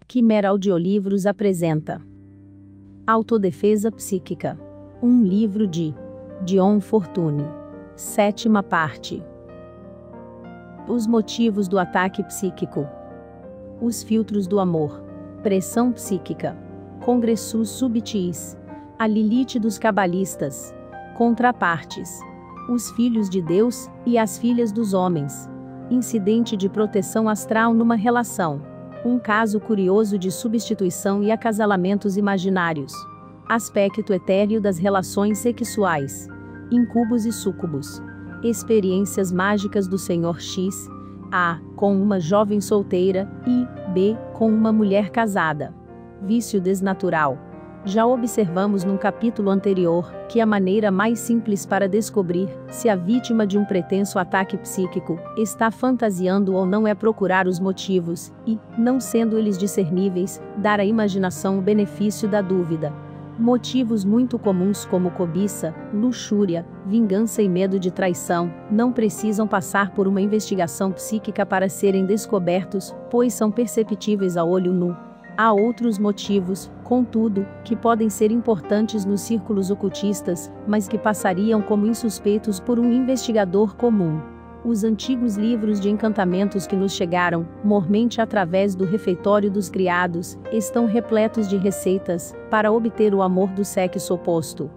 Quimera Audiolivros apresenta Autodefesa Psíquica, um livro de Dion Fortune. 7ª parte. Os motivos do ataque psíquico. Os filtros do amor. Pressão psíquica. Congressus subtis. A Lilith dos cabalistas. Contrapartes. Os filhos de Deus e as filhas dos homens. Incidente de proteção astral numa relação. Um caso curioso de substituição e acasalamentos imaginários. Aspecto etéreo das relações sexuais. Incubos e súcubos. Experiências mágicas do Sr. X. A. Com uma jovem solteira e B. Com uma mulher casada. Vício desnatural. Já observamos num capítulo anterior que a maneira mais simples para descobrir se a vítima de um pretenso ataque psíquico está fantasiando ou não é procurar os motivos e, não sendo eles discerníveis, dar à imaginação o benefício da dúvida. Motivos muito comuns como cobiça, luxúria, vingança e medo de traição não precisam passar por uma investigação psíquica para serem descobertos, pois são perceptíveis a olho nu. Há outros motivos, contudo, que podem ser importantes nos círculos ocultistas, mas que passariam como insuspeitos por um investigador comum. Os antigos livros de encantamentos que nos chegaram, mormente através do refeitório dos criados, estão repletos de receitas para obter o amor do sexo oposto.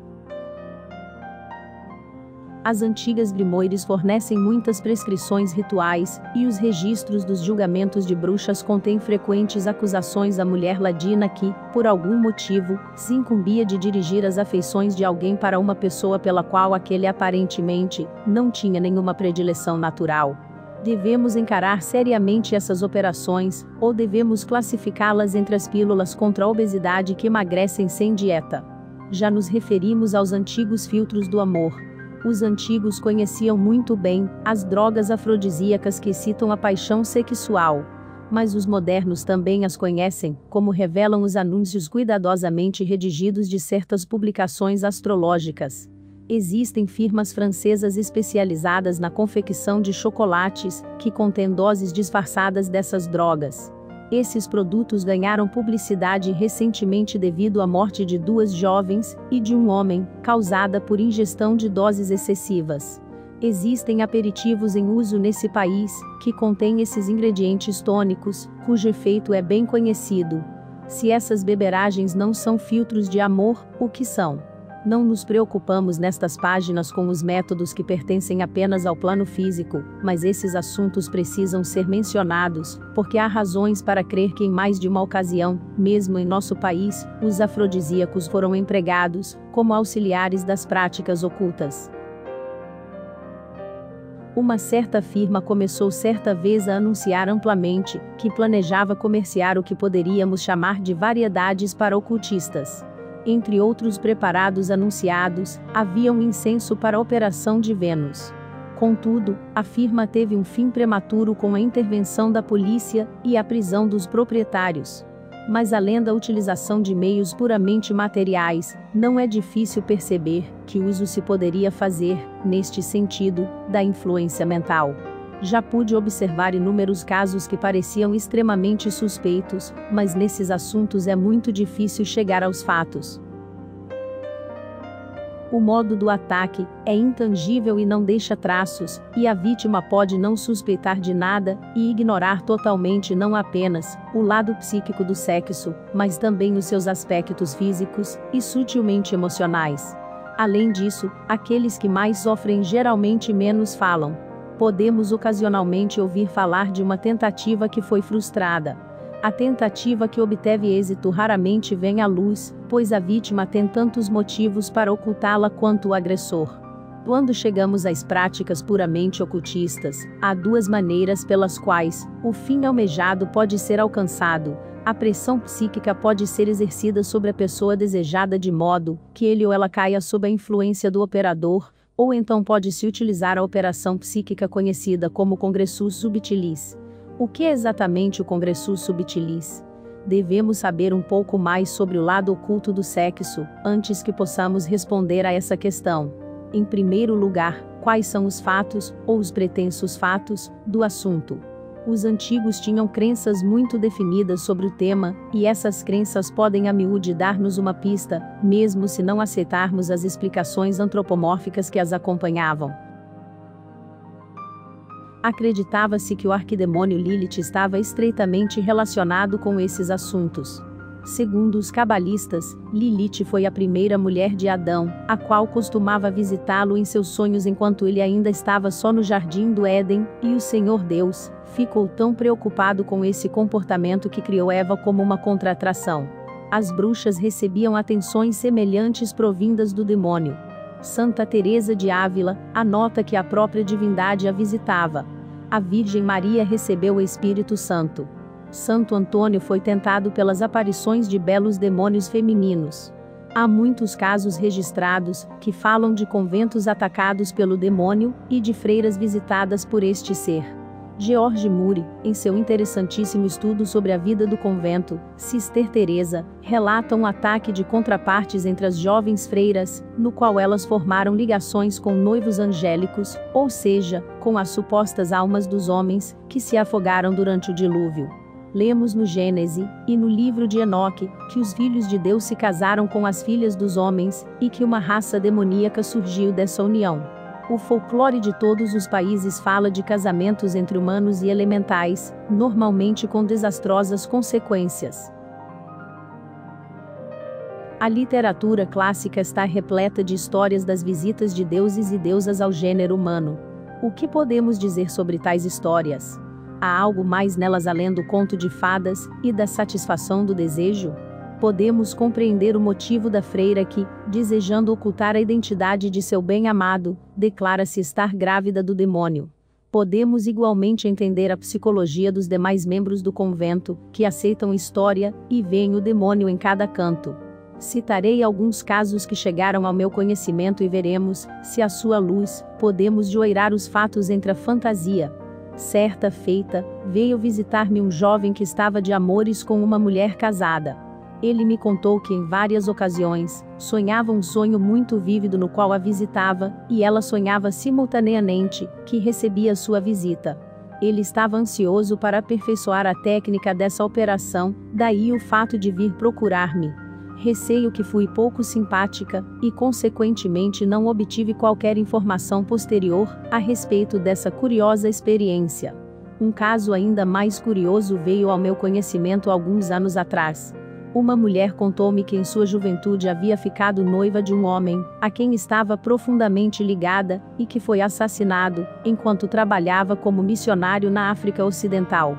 As antigas grimoires fornecem muitas prescrições rituais, e os registros dos julgamentos de bruxas contêm frequentes acusações à mulher ladina que, por algum motivo, se incumbia de dirigir as afeições de alguém para uma pessoa pela qual aquele aparentemente não tinha nenhuma predileção natural. Devemos encarar seriamente essas operações, ou devemos classificá-las entre as pílulas contra a obesidade que emagrecem sem dieta? Já nos referimos aos antigos filtros do amor. Os antigos conheciam muito bem as drogas afrodisíacas que excitam a paixão sexual. Mas os modernos também as conhecem, como revelam os anúncios cuidadosamente redigidos de certas publicações astrológicas. Existem firmas francesas especializadas na confecção de chocolates, que contêm doses disfarçadas dessas drogas. Esses produtos ganharam publicidade recentemente devido à morte de 2 jovens e de um homem, causada por ingestão de doses excessivas. Existem aperitivos em uso nesse país, que contêm esses ingredientes tônicos, cujo efeito é bem conhecido. Se essas beberagens não são filtros de amor, o que são? Não nos preocupamos nestas páginas com os métodos que pertencem apenas ao plano físico, mas esses assuntos precisam ser mencionados, porque há razões para crer que em mais de uma ocasião, mesmo em nosso país, os afrodisíacos foram empregados como auxiliares das práticas ocultas. Uma certa firma começou certa vez a anunciar amplamente que planejava comerciar o que poderíamos chamar de variedades para ocultistas. Entre outros preparados anunciados, havia um incenso para a operação de Vênus. Contudo, a firma teve um fim prematuro com a intervenção da polícia e a prisão dos proprietários. Mas além da utilização de meios puramente materiais, não é difícil perceber que uso se poderia fazer, neste sentido, da influência mental. Já pude observar inúmeros casos que pareciam extremamente suspeitos, mas nesses assuntos é muito difícil chegar aos fatos. O modo do ataque é intangível e não deixa traços, e a vítima pode não suspeitar de nada e ignorar totalmente não apenas o lado psíquico do sexo, mas também os seus aspectos físicos e sutilmente emocionais. Além disso, aqueles que mais sofrem geralmente menos falam. Podemos ocasionalmente ouvir falar de uma tentativa que foi frustrada. A tentativa que obteve êxito raramente vem à luz, pois a vítima tem tantos motivos para ocultá-la quanto o agressor. Quando chegamos às práticas puramente ocultistas, há 2 maneiras pelas quais o fim almejado pode ser alcançado. A pressão psíquica pode ser exercida sobre a pessoa desejada de modo que ele ou ela caia sob a influência do operador, ou então pode-se utilizar a operação psíquica conhecida como Congressus subtilis. O que é exatamente o Congressus subtilis? Devemos saber um pouco mais sobre o lado oculto do sexo, antes que possamos responder a essa questão. Em primeiro lugar, quais são os fatos, ou os pretensos fatos, do assunto? Os antigos tinham crenças muito definidas sobre o tema, e essas crenças podem a miúde dar-nos uma pista, mesmo se não aceitarmos as explicações antropomórficas que as acompanhavam. Acreditava-se que o arquidemônio Lilith estava estreitamente relacionado com esses assuntos. Segundo os cabalistas, Lilith foi a primeira mulher de Adão, a qual costumava visitá-lo em seus sonhos enquanto ele ainda estava só no jardim do Éden, e o Senhor Deus ficou tão preocupado com esse comportamento que criou Eva como uma contra-atração. As bruxas recebiam atenções semelhantes provindas do demônio. Santa Teresa de Ávila anota que a própria divindade a visitava. A Virgem Maria recebeu o Espírito Santo. Santo Antônio foi tentado pelas aparições de belos demônios femininos. Há muitos casos registrados que falam de conventos atacados pelo demônio e de freiras visitadas por este ser. George Moore, em seu interessantíssimo estudo sobre a vida do convento, Sister Teresa, relata um ataque de contrapartes entre as jovens freiras, no qual elas formaram ligações com noivos angélicos, ou seja, com as supostas almas dos homens, que se afogaram durante o dilúvio. Lemos no Gênesis, e no livro de Enoque, que os filhos de Deus se casaram com as filhas dos homens, e que uma raça demoníaca surgiu dessa união. O folclore de todos os países fala de casamentos entre humanos e elementais, normalmente com desastrosas consequências. A literatura clássica está repleta de histórias das visitas de deuses e deusas ao gênero humano. O que podemos dizer sobre tais histórias? Há algo mais nelas além do conto de fadas e da satisfação do desejo? Podemos compreender o motivo da freira que, desejando ocultar a identidade de seu bem-amado, declara-se estar grávida do demônio. Podemos igualmente entender a psicologia dos demais membros do convento, que aceitam história e veem o demônio em cada canto. Citarei alguns casos que chegaram ao meu conhecimento e veremos, se à sua luz, podemos joeirar os fatos entre a fantasia. Certa feita, veio visitar-me um jovem que estava de amores com uma mulher casada. Ele me contou que em várias ocasiões, sonhava um sonho muito vívido no qual a visitava, e ela sonhava simultaneamente, que recebia sua visita. Ele estava ansioso para aperfeiçoar a técnica dessa operação, daí o fato de vir procurar-me. Receio que fui pouco simpática, e consequentemente não obtive qualquer informação posterior, a respeito dessa curiosa experiência. Um caso ainda mais curioso veio ao meu conhecimento alguns anos atrás. Uma mulher contou-me que em sua juventude havia ficado noiva de um homem, a quem estava profundamente ligada, e que foi assassinado, enquanto trabalhava como missionário na África Ocidental.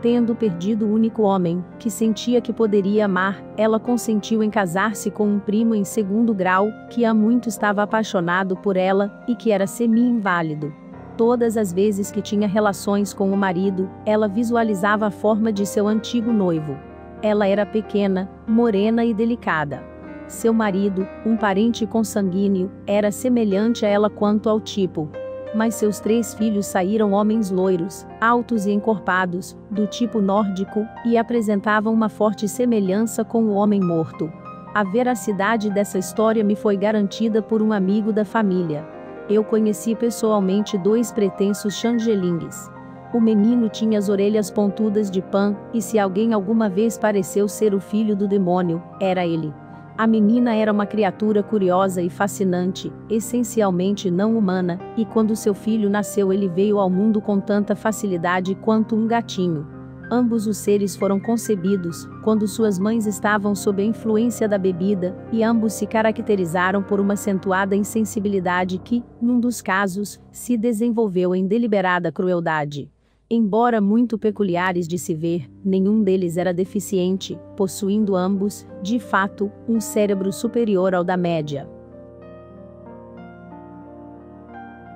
Tendo perdido o único homem, que sentia que poderia amar, ela consentiu em casar-se com um primo em segundo grau, que há muito estava apaixonado por ela, e que era semi-inválido. Todas as vezes que tinha relações com o marido, ela visualizava a forma de seu antigo noivo. Ela era pequena, morena e delicada. Seu marido, um parente consanguíneo, era semelhante a ela quanto ao tipo. Mas seus 3 filhos saíram homens loiros, altos e encorpados, do tipo nórdico, e apresentavam uma forte semelhança com o homem morto. A veracidade dessa história me foi garantida por um amigo da família. Eu conheci pessoalmente 2 pretensos changelings. O menino tinha as orelhas pontudas de Pan, e se alguém alguma vez pareceu ser o filho do demônio, era ele. A menina era uma criatura curiosa e fascinante, essencialmente não humana, e quando seu filho nasceu ele veio ao mundo com tanta facilidade quanto um gatinho. Ambos os seres foram concebidos, quando suas mães estavam sob a influência da bebida, e ambos se caracterizaram por uma acentuada insensibilidade que, num dos casos, se desenvolveu em deliberada crueldade. Embora muito peculiares de se ver, nenhum deles era deficiente, possuindo ambos, de fato, um cérebro superior ao da média.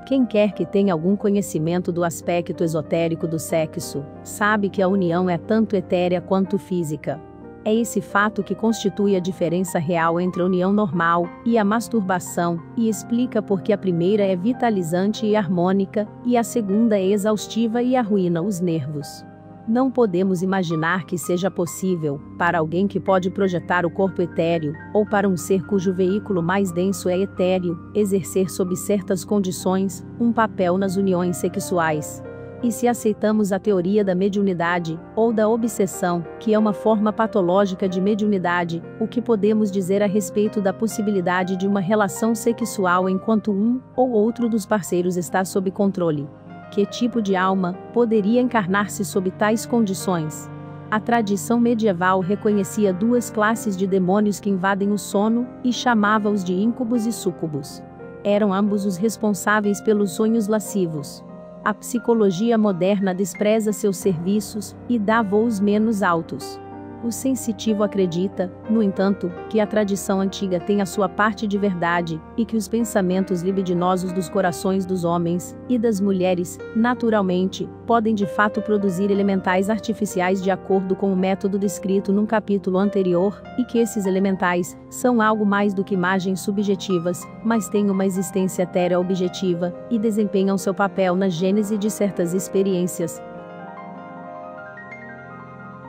Quem quer que tenha algum conhecimento do aspecto esotérico do sexo, sabe que a união é tanto etérea quanto física. É esse fato que constitui a diferença real entre a união normal e a masturbação, e explica por que a primeira é vitalizante e harmônica, e a segunda é exaustiva e arruína os nervos. Não podemos imaginar que seja possível, para alguém que pode projetar o corpo etéreo, ou para um ser cujo veículo mais denso é etéreo, exercer sob certas condições, um papel nas uniões sexuais. E se aceitamos a teoria da mediunidade, ou da obsessão, que é uma forma patológica de mediunidade, o que podemos dizer a respeito da possibilidade de uma relação sexual enquanto um ou outro dos parceiros está sob controle? Que tipo de alma poderia encarnar-se sob tais condições? A tradição medieval reconhecia duas classes de demônios que invadem o sono, e chamava-os de íncubos e súcubos. Eram ambos os responsáveis pelos sonhos lascivos. A psicologia moderna despreza seus serviços, e dá voos menos altos. O sensitivo acredita, no entanto, que a tradição antiga tem a sua parte de verdade, e que os pensamentos libidinosos dos corações dos homens e das mulheres, naturalmente, podem de fato produzir elementais artificiais de acordo com o método descrito num capítulo anterior, e que esses elementais são algo mais do que imagens subjetivas, mas têm uma existência etérea objetiva, e desempenham seu papel na gênese de certas experiências.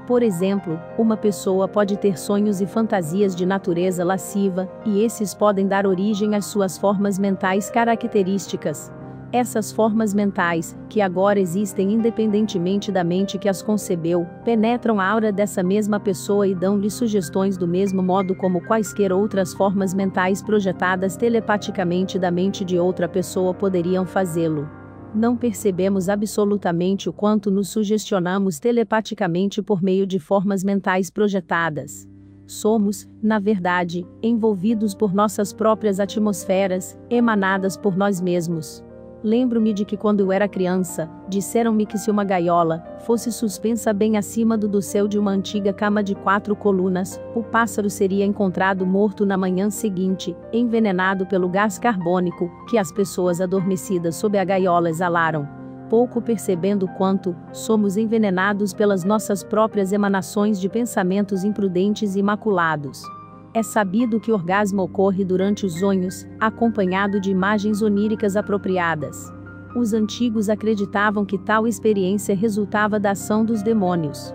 Por exemplo, uma pessoa pode ter sonhos e fantasias de natureza lasciva, e esses podem dar origem às suas formas mentais características. Essas formas mentais, que agora existem independentemente da mente que as concebeu, penetram a aura dessa mesma pessoa e dão-lhe sugestões do mesmo modo como quaisquer outras formas mentais projetadas telepaticamente da mente de outra pessoa poderiam fazê-lo. Não percebemos absolutamente o quanto nos sugestionamos telepaticamente por meio de formas mentais projetadas. Somos, na verdade, envolvidos por nossas próprias atmosferas, emanadas por nós mesmos. Lembro-me de que quando eu era criança, disseram-me que se uma gaiola fosse suspensa bem acima do dossel de uma antiga cama de 4 colunas, o pássaro seria encontrado morto na manhã seguinte, envenenado pelo gás carbônico que as pessoas adormecidas sob a gaiola exalaram. Pouco percebendo quanto somos envenenados pelas nossas próprias emanações de pensamentos imprudentes e imaculados. É sabido que o orgasmo ocorre durante os sonhos, acompanhado de imagens oníricas apropriadas. Os antigos acreditavam que tal experiência resultava da ação dos demônios.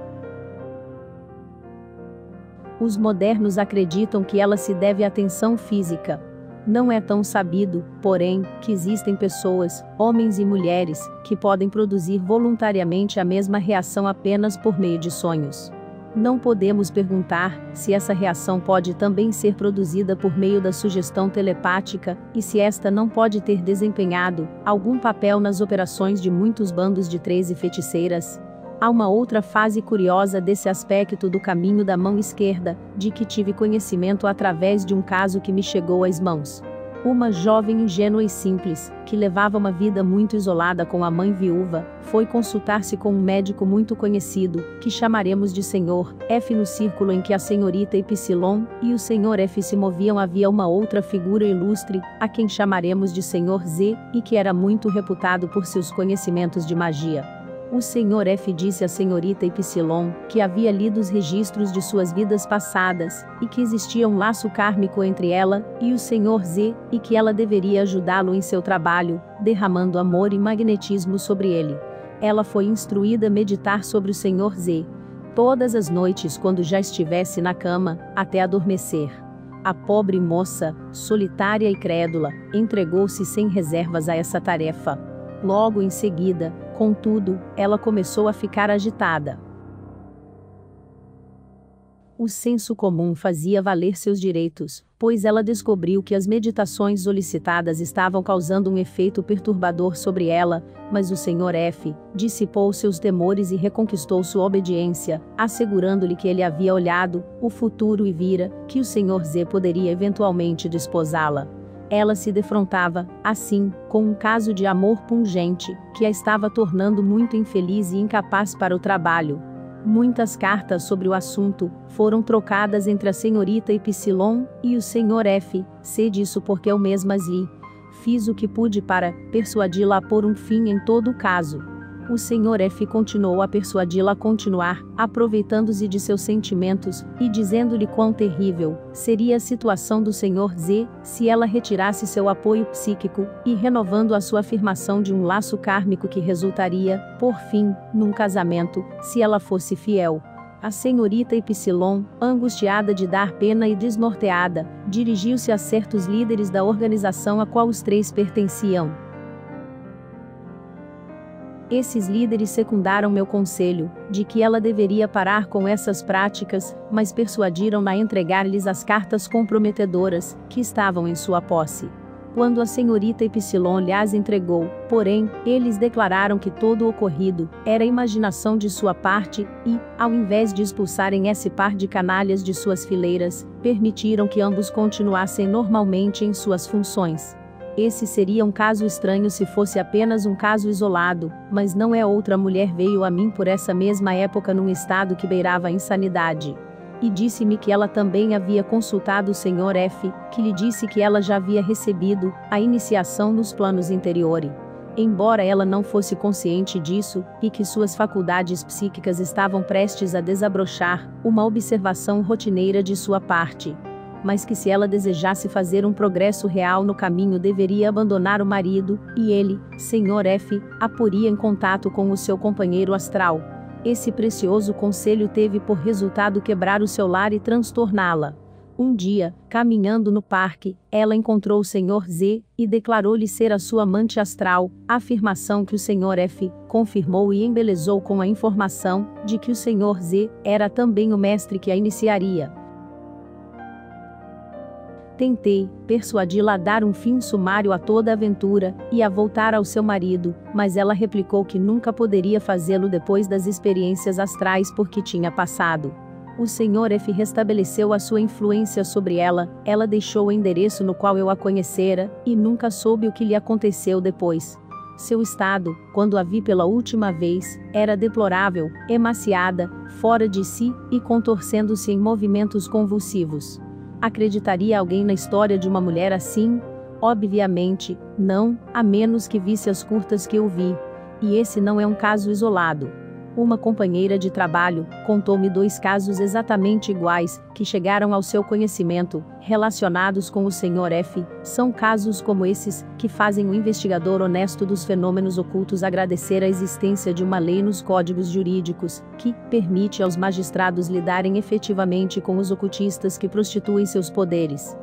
Os modernos acreditam que ela se deve à tensão física. Não é tão sabido, porém, que existem pessoas, homens e mulheres, que podem produzir voluntariamente a mesma reação apenas por meio de sonhos. Não podemos perguntar se essa reação pode também ser produzida por meio da sugestão telepática, e se esta não pode ter desempenhado algum papel nas operações de muitos bandos de 13 feiticeiras. Há uma outra fase curiosa desse aspecto do caminho da mão esquerda, de que tive conhecimento através de um caso que me chegou às mãos. Uma jovem ingênua e simples, que levava uma vida muito isolada com a mãe viúva, foi consultar-se com um médico muito conhecido, que chamaremos de Sr. F. No círculo em que a senhorita Epsilon e o Sr. F se moviam havia uma outra figura ilustre, a quem chamaremos de Sr. Z, e que era muito reputado por seus conhecimentos de magia. O Sr. F disse à senhorita Epsilon que havia lido os registros de suas vidas passadas, e que existia um laço kármico entre ela e o Sr. Z, e que ela deveria ajudá-lo em seu trabalho, derramando amor e magnetismo sobre ele. Ela foi instruída a meditar sobre o Sr. Z todas as noites quando já estivesse na cama, até adormecer. A pobre moça, solitária e crédula, entregou-se sem reservas a essa tarefa. Logo em seguida, contudo, ela começou a ficar agitada. O senso comum fazia valer seus direitos, pois ela descobriu que as meditações solicitadas estavam causando um efeito perturbador sobre ela, mas o Sr. F dissipou seus temores e reconquistou sua obediência, assegurando-lhe que ele havia olhado o futuro e vira que o Sr. Z poderia eventualmente desposá-la. Ela se defrontava, assim, com um caso de amor pungente, que a estava tornando muito infeliz e incapaz para o trabalho. Muitas cartas sobre o assunto foram trocadas entre a senhorita Epsilon e o Sr. F. Sei disso porque eu mesma lhe fiz o que pude para persuadi-la a pôr um fim em todo o caso. O Sr. F continuou a persuadi-la a continuar, aproveitando-se de seus sentimentos, e dizendo-lhe quão terrível seria a situação do Sr. Z, se ela retirasse seu apoio psíquico, e renovando a sua afirmação de um laço kármico que resultaria, por fim, num casamento, se ela fosse fiel. A senhorita Ypsilon, angustiada de dar pena e desnorteada, dirigiu-se a certos líderes da organização a qual os três pertenciam. Esses líderes secundaram meu conselho, de que ela deveria parar com essas práticas, mas persuadiram-na a entregar-lhes as cartas comprometedoras, que estavam em sua posse. Quando a senhorita Ypsilon lhes entregou, porém, eles declararam que todo o ocorrido era imaginação de sua parte e, ao invés de expulsarem esse par de canalhas de suas fileiras, permitiram que ambos continuassem normalmente em suas funções. Esse seria um caso estranho se fosse apenas um caso isolado, mas não é. Outra mulher veio a mim por essa mesma época num estado que beirava a insanidade. E disse-me que ela também havia consultado o Sr. F, que lhe disse que ela já havia recebido a iniciação nos planos interiores. Embora ela não fosse consciente disso, e que suas faculdades psíquicas estavam prestes a desabrochar, uma observação rotineira de sua parte. Mas que se ela desejasse fazer um progresso real no caminho deveria abandonar o marido, e ele, Sr. F, a poria em contato com o seu companheiro astral. Esse precioso conselho teve por resultado quebrar o seu lar e transtorná-la. Um dia, caminhando no parque, ela encontrou o Sr. Z, e declarou-lhe ser a sua amante astral, afirmação que o Sr. F confirmou e embelezou com a informação de que o Sr. Z era também o mestre que a iniciaria. Tentei persuadi-la a dar um fim sumário a toda a aventura, e a voltar ao seu marido, mas ela replicou que nunca poderia fazê-lo depois das experiências astrais porque tinha passado. O Sr. F restabeleceu a sua influência sobre ela, ela deixou o endereço no qual eu a conhecera, e nunca soube o que lhe aconteceu depois. Seu estado, quando a vi pela última vez, era deplorável, emaciada, fora de si, e contorcendo-se em movimentos convulsivos. Acreditaria alguém na história de uma mulher assim? Obviamente, não, a menos que visse as curtas que eu vi. E esse não é um caso isolado. Uma companheira de trabalho contou-me 2 casos exatamente iguais, que chegaram ao seu conhecimento, relacionados com o Sr. F. São casos como esses, que fazem o investigador honesto dos fenômenos ocultos agradecer a existência de uma lei nos códigos jurídicos, que permite aos magistrados lidarem efetivamente com os ocultistas que prostituem seus poderes.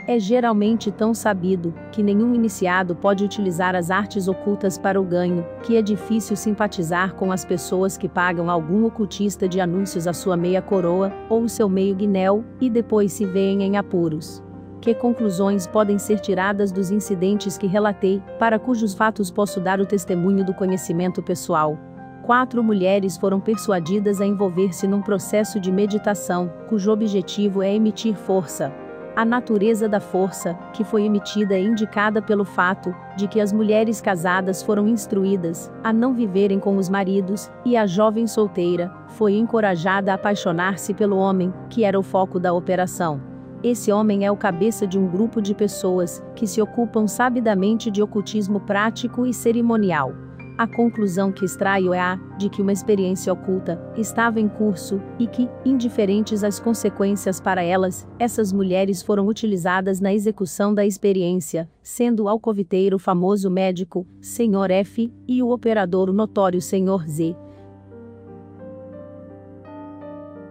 É geralmente tão sabido, que nenhum iniciado pode utilizar as artes ocultas para o ganho, que é difícil simpatizar com as pessoas que pagam algum ocultista de anúncios a sua meia coroa, ou o seu meio guinéu, e depois se veem em apuros. Que conclusões podem ser tiradas dos incidentes que relatei, para cujos fatos posso dar o testemunho do conhecimento pessoal? 4 mulheres foram persuadidas a envolver-se num processo de meditação, cujo objetivo é emitir força. A natureza da força, que foi emitida, é indicada pelo fato de que as mulheres casadas foram instruídas a não viverem com os maridos, e a jovem solteira foi encorajada a apaixonar-se pelo homem, que era o foco da operação. Esse homem é o cabeça de um grupo de pessoas que se ocupam sabidamente de ocultismo prático e cerimonial. A conclusão que extraio é a de que uma experiência oculta estava em curso, e que, indiferentes às consequências para elas, essas mulheres foram utilizadas na execução da experiência, sendo o alcoviteiro o famoso médico, Sr. F, e o operador o notório Sr. Z.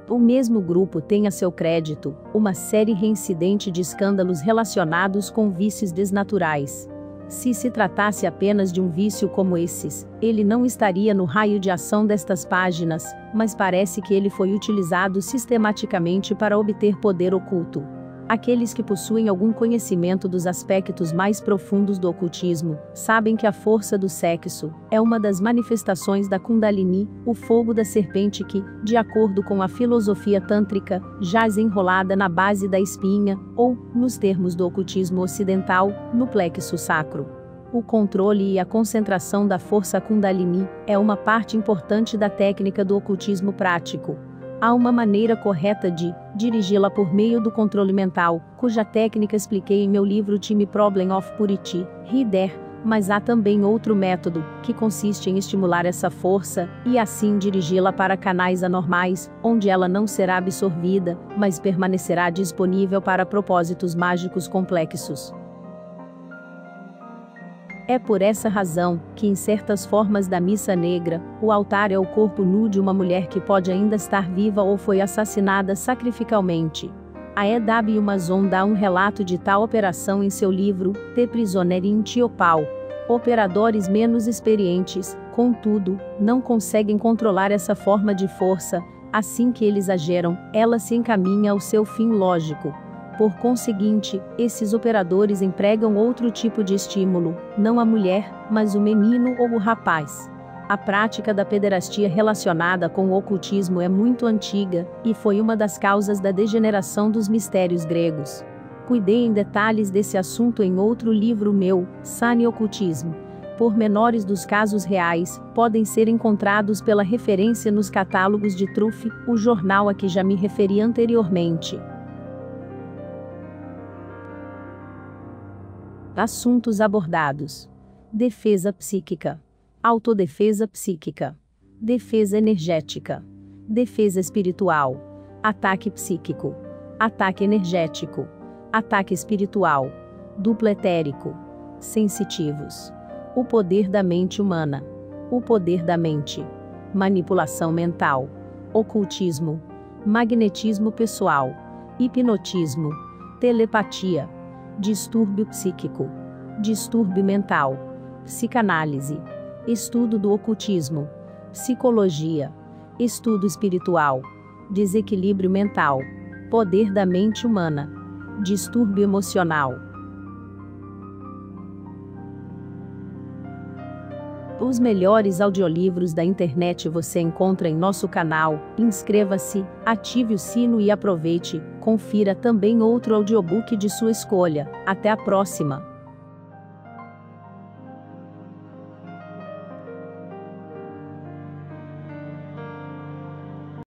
O mesmo grupo tem a seu crédito uma série reincidente de escândalos relacionados com vícios desnaturais. Se se tratasse apenas de um vício como esses, ele não estaria no raio de ação destas páginas, mas parece que ele foi utilizado sistematicamente para obter poder oculto. Aqueles que possuem algum conhecimento dos aspectos mais profundos do ocultismo, sabem que a força do sexo é uma das manifestações da Kundalini, o fogo da serpente que, de acordo com a filosofia tântrica, jaz enrolada na base da espinha, ou, nos termos do ocultismo ocidental, no plexo sacro. O controle e a concentração da força Kundalini é uma parte importante da técnica do ocultismo prático. Há uma maneira correta de dirigi-la por meio do controle mental, cuja técnica expliquei em meu livro Time Problem of Purity, Reader, Mas há também outro método, que consiste em estimular essa força, e assim dirigi-la para canais anormais, onde ela não será absorvida, mas permanecerá disponível para propósitos mágicos complexos. É por essa razão, que em certas formas da missa negra, o altar é o corpo nu de uma mulher que pode ainda estar viva ou foi assassinada sacrificalmente. A E.W. Mason dá um relato de tal operação em seu livro, The Prisoner in Tiopau. Operadores menos experientes, contudo, não conseguem controlar essa forma de força, assim que eles exageram, ela se encaminha ao seu fim lógico. Por conseguinte, esses operadores empregam outro tipo de estímulo, não a mulher, mas o menino ou o rapaz. A prática da pederastia relacionada com o ocultismo é muito antiga, e foi uma das causas da degeneração dos mistérios gregos. Cuidei em detalhes desse assunto em outro livro meu, Sane Ocultismo. Pormenores dos casos reais podem ser encontrados pela referência nos catálogos de Truth, o jornal a que já me referi anteriormente. Assuntos abordados: defesa psíquica, autodefesa psíquica, defesa energética, defesa espiritual, ataque psíquico, ataque energético, ataque espiritual, duplo etérico, sensitivos, o poder da mente humana, o poder da mente, manipulação mental, ocultismo, magnetismo pessoal, hipnotismo, telepatia, distúrbio psíquico, distúrbio mental, psicanálise, estudo do ocultismo, psicologia, estudo espiritual, desequilíbrio mental, poder da mente humana, distúrbio emocional. Os melhores audiolivros da internet você encontra em nosso canal. Inscreva-se, ative o sino e aproveite. Confira também outro audiobook de sua escolha. Até a próxima!